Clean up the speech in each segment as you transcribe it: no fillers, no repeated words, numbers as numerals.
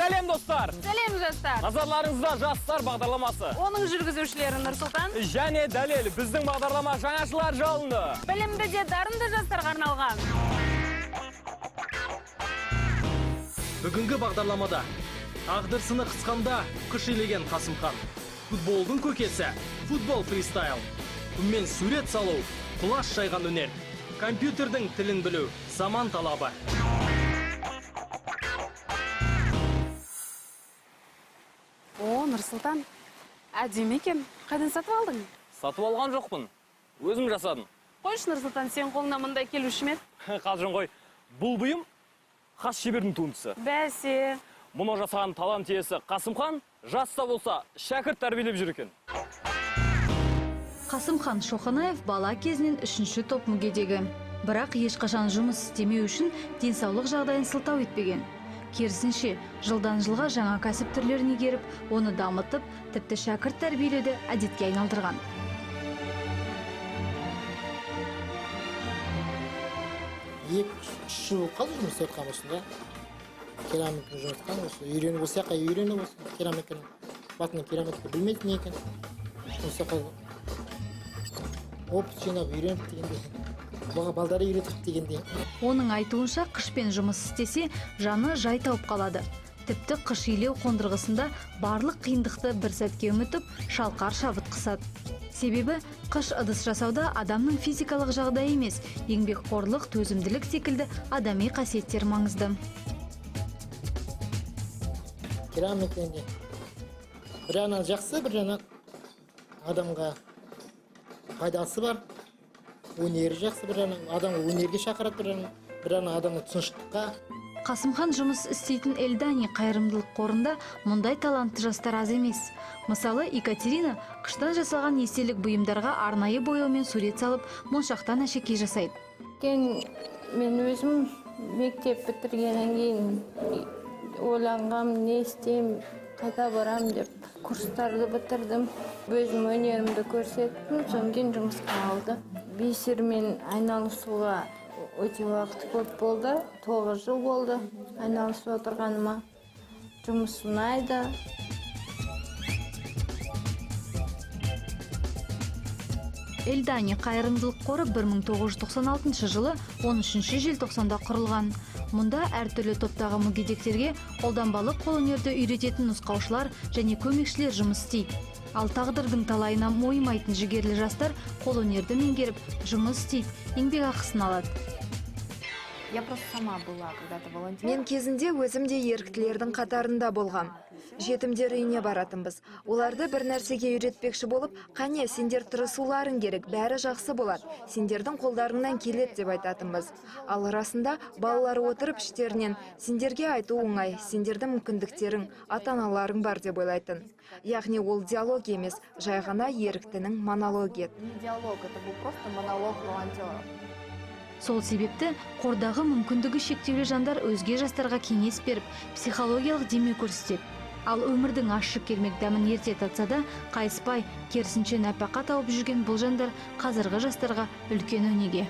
Сәлем достар! Сәлем жастар! Назарларыңызда жастар бағдарламасы. Оның жүргізушілері Нұрсұлтан Және Дәлел, біздің бағдарлама жаңашылар жолында. Білімді де дарынды жастарға арналған. Бүгінгі бағдарламада тағдырсыны қысқанда күш илеген Қасымхан, футболдың көкесі, футбол фристайл, күнмен сурет салу, құлаш жайған өнер, компьютердің тілін білу, заман талабы. О, Нұрсұлтан, әдемі екен. Қайдан сатып алдың? Сатып алған жоқпын. Өзім жасадым. Қойшы, Нұрсұлтан, сен қолына мұндай келуші ме? Қалжың ғой. Бұл бұйым хас шебердің туындысы. Бәсе. Мұны жасаған талант иесі Қасымхан жаста болса шәкірт тәрбиелеп жүр екен. Қасымхан Шоқанаев бала кезінен 3-ші топ мүгедегі. Бірақ ешқашан жұмыс істемеу үшін денсаулық жағдайын сылтау етпеген. Керісінше, жылдан жылға жаңа кәсіп түрлерін игеріп, оны дамытып, тіпті шәкірт тәрбиелеуді әдетке айналдырған. Үш жыл қалды жұмыс атқан осында. Керамиканы жұмыс атқан осы. Үйреніп осы жаққа үйреніп осы керамиканы. Батының керамиканы білмейтін екен. Осы жаққа опыт жинап үйреніп дегенде. Бұға балдары үйретіп дегенде. Оның айтуынша қышпен жұмыс істесе, жаны жай тауып қалады. Тіпті қыш илеу қондырғысында барлық қиындықты бір сәтке үмітіп, шалқар шабыт қысады. Себебі қыш ыдыс жасауда адамның физикалық жағдайы емес, еңбекқорлық, төзімділік секілді адами қасиеттер маңызды. Керамика бір жағынан жақсы, бір жағынан адамға пайдасы бар. Өнері жақсы, бір жағынан адамға өнерге шақырады, бір жағынан адамға түсіністікқа. Қасымхан жұмыс істейтін Эльдани қайырымдылық қорында мұндай талантты жастар аз емес. Мысалы, Екатерина қыштан жасалған естелік бұйымдарға арнайы бояумен сурет салып, моншақтан әшекей жасайды. Мен өзім мектеп бітіргеннен кейін ойланғам, не істеймін, қайда барам деп курстарды бітірдім. Өзім өнерімді көрсеттім, содан кейін жұмысқа алды. Бисермен айналысуға өте уақыт көп болды. 9 жыл болды айналысып отырғаныма. Жұмыс ұнайды. Эльдани қайырымдылық қоры 1996 жылы 13 желтоқсанда құрылған. Мұнда әртүрлі топтағы мүгедектерге қолданбалы қолөнерді үйрететін нұсқаушылар және көмекшілер жұмыс істейді. Ал тағдырдың талайына мойымайтын жігерлі жастар қолөнерді меңгеріп жұмыс істейді, еңбек ақысын алады. Мен кезінде өзім де еріктілердің қатарында болғам. Жетімдер үйіне баратынбыз. Оларды бір нәрсеге үйретпекші болып, қане сендер тырысуларың керек, бәрі жақсы болады. Сендердің қолдарыңнан келеді деп айтатынбыз. Ал расында балалары отырып іштерінен сендерге айту оңай, сендердің мүмкіндіктерің, ата-аналарың бар деп ойлайтын. Яғни ол диалог емес, жай ғана еріктінің монологы. Сол себепті қордағы мүмкіндігі шектеулі жандар өзге жастарға кеңес беріп, психологиялық демеу көрсетеді. Ал өмірдің ащы келмек дәмін ерте татса да, қайыспай, керісінше нәпақа тауып жүрген бұл жандар қазіргі жастарға үлкен өнеге.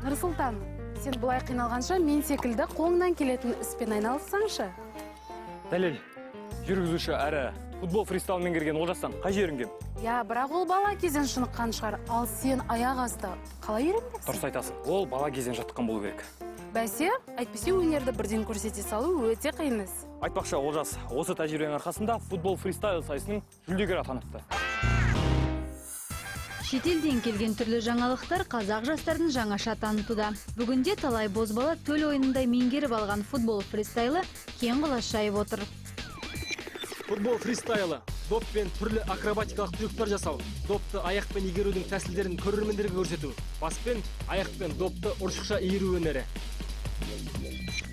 Нұрсұлтан, сен бұлай қиналғанша мен секілді қолыңнан келетін іспен айналыссаңшы. Дәлел, жүргізуші әрі футбол фристайл меңгерген Олжастан қай жерінген? Бірақ ол бала кезден шыныққан шығар, ал сен аяқ асты қалай үйрендің? Дұрыс айтасың, ол бала кезден жаттыққан болу керек. Бәсе, әйтпесе өнерді бірден көрсете салу өте қиын іс. Айтпақшы, Олжас, осы тәжірибенің арқасында футбол фристайл сайысының жүлдегері атаныпты. Шетелден келген түрлі жаңалықтар қазақ жастардың жаңаша танытуда. Бүгінде талай бозбала төл ойынындай меңгеріп алған футбол фристайлы кең құлаш жайып отыр. Футбол фристайлы, доппен түрлі акробатикалық трюктар жасау, допты аяқпен игерудің тәсілдерін көрермендерге көрсету, баспен, аяқпен допты ұршықша иіру өнері.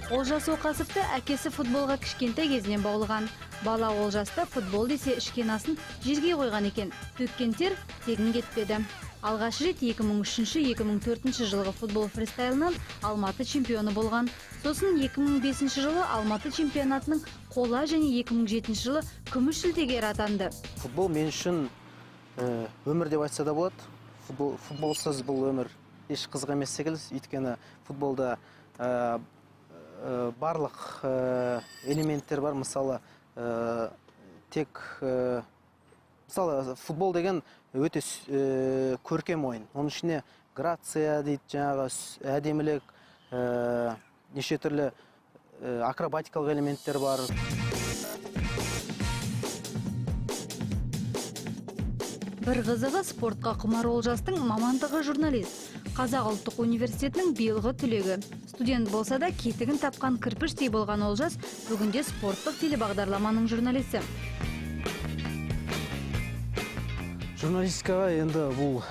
Олжас Оқасовты әкесі футболға кішкентай кезінен баулыған. Бала Олжаста футбол десе ішкен асын жерге қойған екен. Төккен тер тегін кетпеді. Алғаш рет 2003-2004 жылғы футбол фристайлынан Алматы чемпионы болған. Сосын 2005 жылы Алматы чемпионатының қола және 2007 жылы күміс жүлдегері атанды. Футбол мен үшін өмір деп айтса да болады. футболсыз бұл өмір еш қызық емес секілді, өйткені футболда барлық элементтер бар. Мысалы, мысалы футбол деген өте көркем ойын. Оның ішіне грация дейді, жаңағы әдемілік, неше түрлі акробатикалық элементтер бар. Бір қызығы спортқа құмар Олжастың мамандығы журналист. Қазақ ұлттық университетінің биылғы түлегі. Студент болса да кетігін тапқан кірпіштей болған Олжас бүгінде спорттық телебағдарламаның журналисі. Журналистикаға енді бұл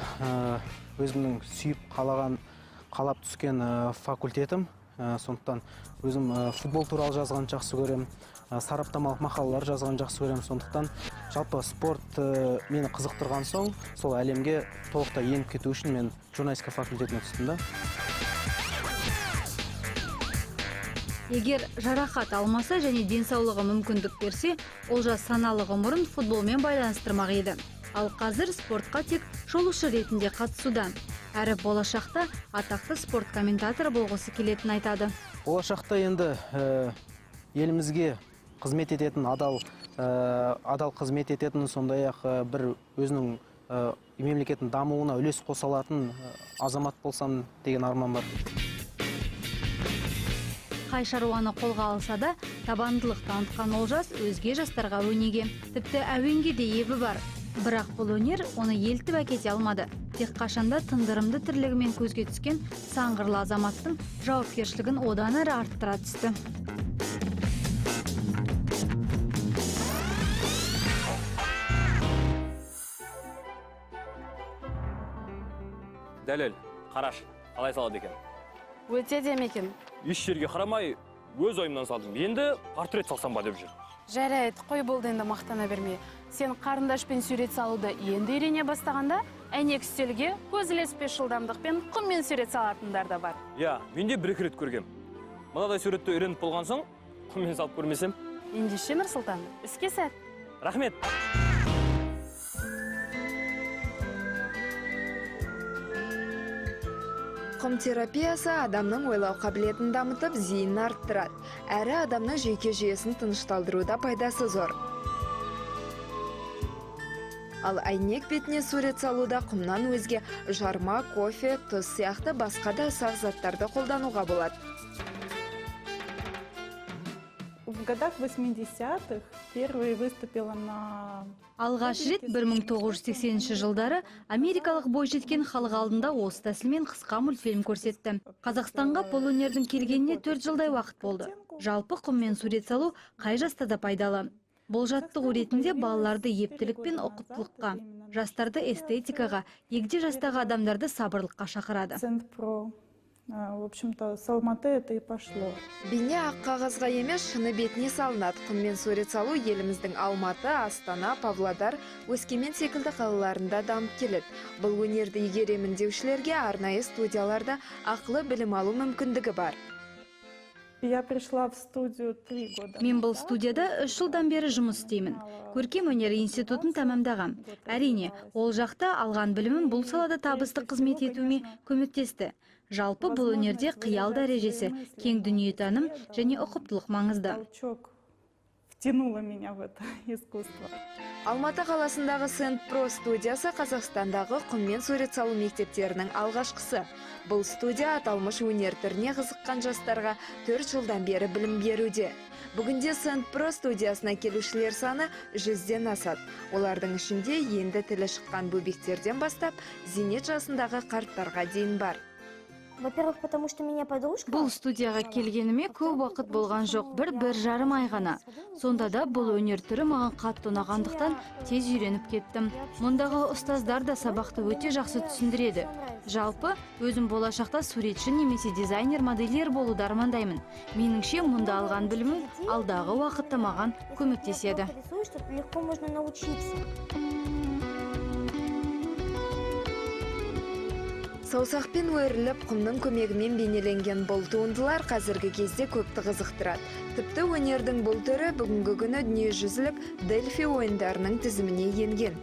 өзімнің сүйіп қалап түскен факультетім. Сондықтан өзім футбол туралы жазған жақсы көрем, сараптамалық мақалалар жазған жақсы көрем. Сондықтан жалпы спорт мені қызықтырған соң, сол әлемге толықтай еніп кету үшін мен журналистика факультетіне түстім. Егер жарақат алмаса және денсаулығы мүмкіндік берсе, Олжас саналы ғұмырын футболмен байланыстырмақ еді. Ал қазір спортқа тек шолушы ретінде қатысуда. Әрі болашақта атақты спорт комментаторы болғысы келетінін айтады. Болашақта енді елімізге қызмет ететін, адал қызмет ететін, сондай-ақ бір өзінің мемлекеттің дамуына үлес қоса алатын азамат болсам деген арман бар. Қай шаруаны қолға алса да, табандылық танытқан Олжас өзге жастарға өнеге. Тіпті әуенге де ебі бар. Бірақ бұл өнер оны елтіп әкете алмады. Тек қашанда тындырымды тірлігімен көзге түскен саңғырлы азаматтың жауапкершілігін одан әрі арттыра түсті. Дәлел, қараш, қалай салады екен? Өте демекен. Еш жерге қарамай, өз ойымнан салдым. Енді портрет салсам ба деп жүр. Жарайды, қой болды енді мақтана берме. Сен қарындашпен сурет салуды енді үйрене бастағанда, әйнек үстелге көз ілеспес жылдамдықпен құммен сурет салатындар да бар. Мен де бір-екі рет көргем. Мынадай суретті үйреніп болған соң, құммен салып көрмесем. Ендеше Нұрсұлтан, іске сәт. Рахмет. Құм терапиясы адамның ойлау қабілетін дамытып, зейінін арттырады. Әрі адамның жүйке жүйесін тынышталдыруда пайдасы зор. Ал әйнек бетіне сурет салуда құмнан өзге жарма, кофе, тұз сияқты басқа да ұсақ заттарды қолдануға болады. В годах 80-х первый выступила на... Алғаш рет 1980 жылдары америкалық бойжеткен халық алдында осы тәсілмен қысқа мультфильм көрсетті. Қазақстанға бұл өнердің келгеніне 4 жылдай уақыт болды. Жалпы құммен сурет салу қай жаста да пайдалы. Бұл жаттығу ретінде балаларды ептілік пен ұқыптылыққа, жастарды эстетикаға, егде жастағы адамдарды сабырлыққа шақырады. В общем-то, с Алматы это и пошло. Бейне ақ қағазға емес шыны бетіне салынады. Құммен сурет салу еліміздің Алматы, Астана, Павлодар, Өскемен секілді қалаларында дамып келеді. Бұл өнерді игеремін деушілерге арнайы студияларда ақылы білім алу мүмкіндігі бар. Я пришла в студию 3 года. Мен бұл студияда 3 жылдан бері жұмыс істеймін. Көркем өнер институтын тәмамдағам. Әрине, ол жақта алған білімім бұл салада табысты қызмет етуіме көмектесті. Жалпы бұл өнерде қиял дәрежесі, кең дүниетаным және ұқыптылық маңызды. Втянула меня в это искусство. Алматы қаласындағы Сент-Про студиясы Қазақстандағы құммен сурет салу мектептерінің алғашқысы. Бұл студия аталмыш өнер түріне қызыққан жастарға 4 жылдан бері білім беруде. Бүгінде Сент-Про студиясына келушілер саны 100-ден асады. Олардың ішінде енді тілі шыққан бөбектерден бастап, зейнет жасындағы қарттарға дейін бар. Во-первых, потому что меня подружка... Бұл студияға келгеніме көп уақыт болған жоқ, бір жарым ай ғана. Сонда да бұл өнер түрі маған қатты ұнағандықтан тез үйреніп кеттім. Мұндағы ұстаздар да сабақты өте жақсы түсіндіреді. Жалпы, өзім болашақта суретші немесе дизайнер модельер болуды армандаймын. Меніңше, мұнда алған білімім алдағы уақытта маған көмектеседі. Легко можно научиться. Саусақпен өріліп, құмның көмегімен бейнеленген бұл туындылар қазіргі кезде көпті қызықтырады. Тіпті өнердің бұл түрі бүгінгі күні дүниежүзілік Дельфи ойындарының тізіміне енген.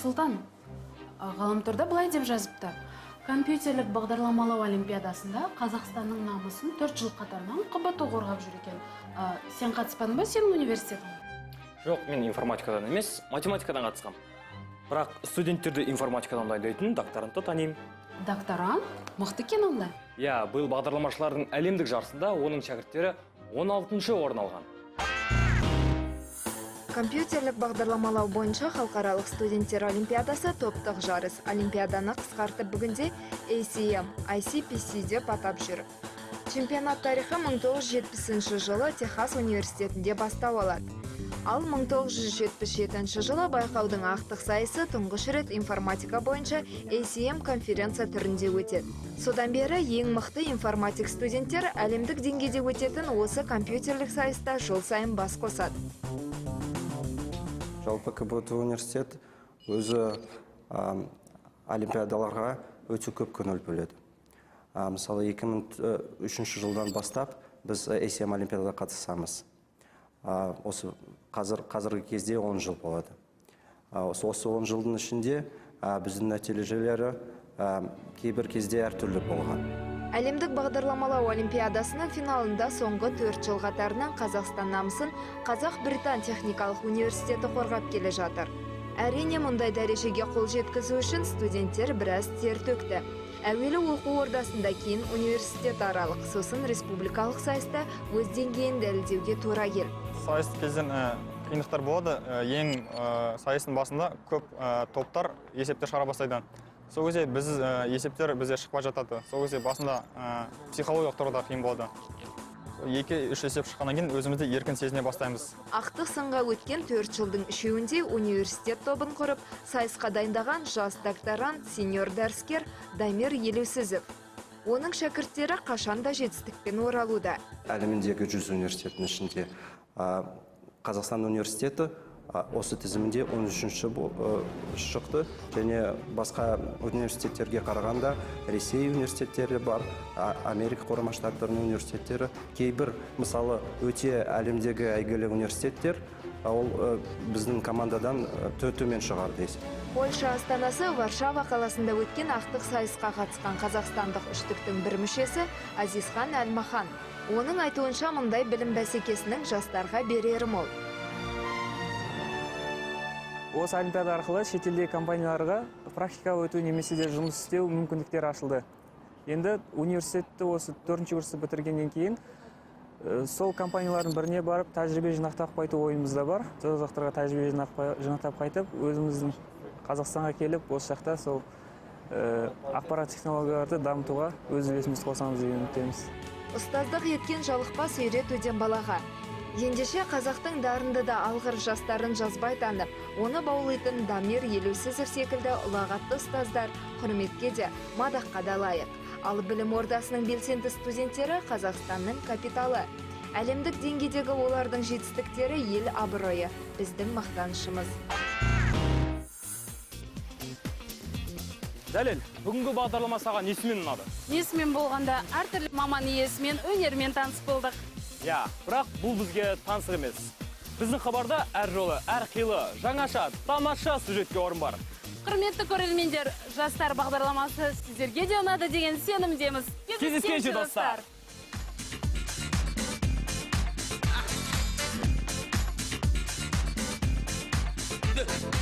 Нұрсұлтан, ғаламторда былай деп жазыпты. Компьютерлік бағдарламалау олимпиадасында Қазақстанның намысын 4 жыл қатарынан қ.б.т қорғап жүр екен. Сен қатыспадың ба, сенің университетің? Жоқ, мен информатикадан емес, математикадан қатысқам. Бірақ студенттерді информатикадан дайындайтын докторантты танимын. Докторант? Мықты кен ондай? Я, бұл бағдарламашылардың әлемдік жарысында оның шәкірттері 16-шы орын алған. Компьютерлік бағдарламалау бойынша халықаралық студенттер олимпиадасы топтық жарыс. Олимпиаданы қысқартып бүгінде ACM, ICPC деп атап жүр. Чемпионат тарихы 1970 жылы Техас университетінде бастау алады. Ал 1977 жылы байқаудың ақтық сайысы тұңғыш рет информатика бойынша ACM конференция түрінде өтеді. Содан бері ең мықты информатик студенттер әлемдік деңгейде өтетін осы компьютерлік сайыста жыл сайын бас қосады. Жалпы КБТУ университет өзі олимпиадаларға өте көп көңіл бөледі. Мысалы 2003 жылдан бастап біз ACM олимпиадада қатысамыз. Осы қазіргі кезде 10 жыл болады. Осы 10 жылдың ішінде біздің нәтижелері кейбір кезде әртүрлі болған. Әлемдік бағдарламалау олимпиадасының финалында соңғы 4 жыл қатарынан Қазақстан намысын Қазақ-Британ техникалық университеті қорғап келе жатыр. Әрине, мұндай дәрежеге қол жеткізу үшін студенттер біраз тер төкті. Әуелі оқу ордасында, кейін университет аралық, сосын республикалық сайыста өз деңгейін дәлелдеуге тура келді. Сайыс кезден қиындықтар болады. Ең сайыстың басында көп топтар есепте шығара бастайды. Сол кезде біз есептер бізде шықпай жатады. Сол кезде басында психологиялық тұрғыда қиын болады. 2-3 есеп шыққаннан кейін өзімізді еркін сезіне бастаймыз. Ақтық сынға өткен 4 жылдың үшеуінде университет тобын құрып, сайысқа дайындаған жас докторант, сеньор дәріскер Дамир Елеусізов. Оның шәкірттері қашанда жетістікпен оралуда. Әлемдегі 100 университеттің ішінде Қазақстан университеті осы тізімінде 13-ші шықты, және басқа университеттерге қарағанда Ресей университеттері бар, Америка Құрама Штаттарының университеттері, кейбір, мысалы, өте әлемдегі әйгілі университеттер, ол біздің командадан төмен шығар дейсіз. Польша астанасы Варшава қаласында өткен ақтық сайысқа қатысқан қазақстандық үштіктің бір мүшесі Азизхан Әлмахан. Оның айтуынша мұндай білім бәсекесінің жастарға берері мол. Осы олимпиада арқылы шетелдегі компанияларға практикаға өту немесе де жұмыс істеу мүмкіндіктері ашылды. Енді университетті осы 4-ші курсты бітіргеннен кейін сол компаниялардың біріне барып тәжірибе жинақтап қайту ойымызда бар. Сол жақтарға тәжірибе жинақтап қайтып, өзіміздің Қазақстанға келіп, осы жақта сол ақпарат технологияларды дамытуға өз үлесімізді қосамыз деген үміттеміз. Ұстаздық еткен жалықпас үйретуден балаға. Ендеше қазақтың дарынды да алғыр жастарын жазбай танып, оны баулайтын Дамир Елеусізов секілді ұлағатты ұстаздар құрметке де, мадаққа да лайық. Ал білім ордасының белсенді студенттері Қазақстанның капиталы. Әлемдік деңгейдегі олардың жетістіктері ел абыройы, біздің мақтанышымыз. Дәлел, бүгінгі бағдарлама саған несімен ұнады? Несімен болғанда әртүрлі маман иесімен, өнермен таныс болдық. Я, бірақ бұл бізге таңсық емес. Біздің хабарда әр жолы, әр қилы, жаңаша, тамаша сюжетке орын бар. Құрметті көрермендер, жастар бағдарламасы сіздерге де ұнады деген сенімдеміз. Кездескенше достар. Good.